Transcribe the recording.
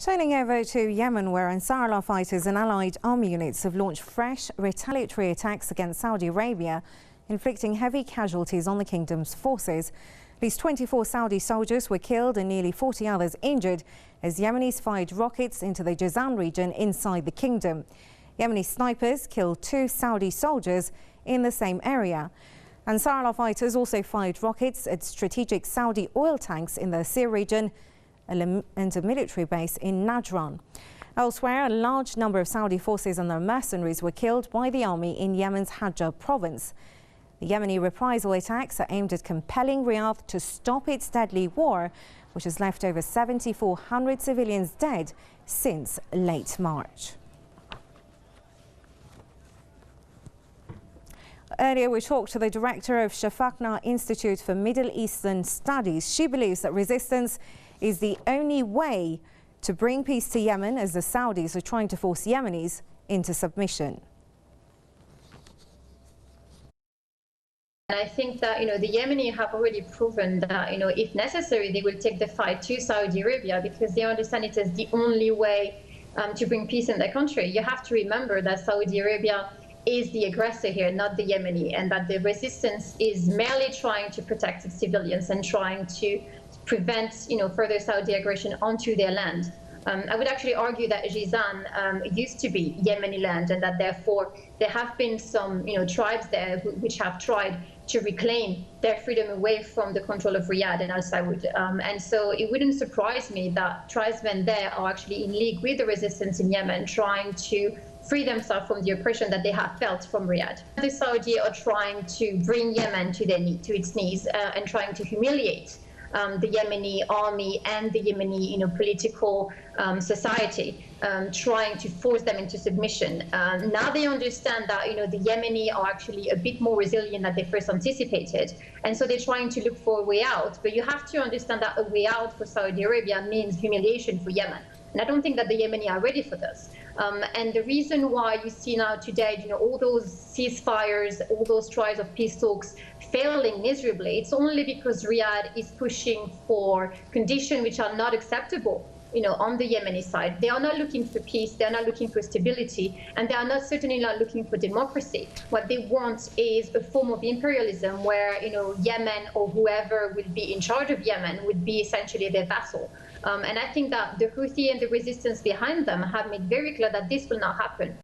Turning over to Yemen, where Ansarullah fighters and allied army units have launched fresh retaliatory attacks against Saudi Arabia, inflicting heavy casualties on the kingdom's forces. At least 24 Saudi soldiers were killed and nearly 40 others injured as Yemenis fired rockets into the Jizan region inside the kingdom. Yemeni snipers killed 2 Saudi soldiers in the same area. Ansarullah fighters also fired rockets at strategic Saudi oil tanks in the Asir region and a military base in Najran. Elsewhere, a large number of Saudi forces and their mercenaries were killed by the army in Yemen's Hajjah province. The Yemeni reprisal attacks are aimed at compelling Riyadh to stop its deadly war, which has left over 7,400 civilians dead since late March. Earlier, we talked to the director of Shafakna Institute for Middle Eastern Studies. She believes that resistance is the only way to bring peace to Yemen, as the Saudis are trying to force Yemenis into submission. And I think that, the Yemeni have already proven that, if necessary, they will take the fight to Saudi Arabia because they understand it as the only way to bring peace in their country. You have to remember that Saudi Arabia is the aggressor here, not the Yemeni, and that the resistance is merely trying to protect its civilians and trying to prevent, further Saudi aggression onto their land. I would actually argue that Jizan used to be Yemeni land, and that therefore there have been some, tribes there which have tried to reclaim their freedom away from the control of Riyadh and Al Saud. And so it wouldn't surprise me that tribesmen there are actually in league with the resistance in Yemen, trying to free themselves from the oppression that they have felt from Riyadh. The Saudi are trying to bring Yemen to its knees and trying to humiliate the Yemeni army and the Yemeni political society, trying to force them into submission. Now they understand that the Yemeni are actually a bit more resilient than they first anticipated, and so they're trying to look for a way out. But you have to understand that a way out for Saudi Arabia means humiliation for Yemen. And I don't think that the Yemeni are ready for this. And the reason why you see now today, all those ceasefires, all those tries of peace talks failing miserably, it's only because Riyadh is pushing for conditions which are not acceptable, on the Yemeni side. They are not looking for peace, they are not looking for stability, and they are certainly not looking for democracy. What they want is a form of imperialism where, Yemen or whoever will be in charge of Yemen would be essentially their vassal. And I think that the Houthi and the resistance behind them have made very clear that this will not happen.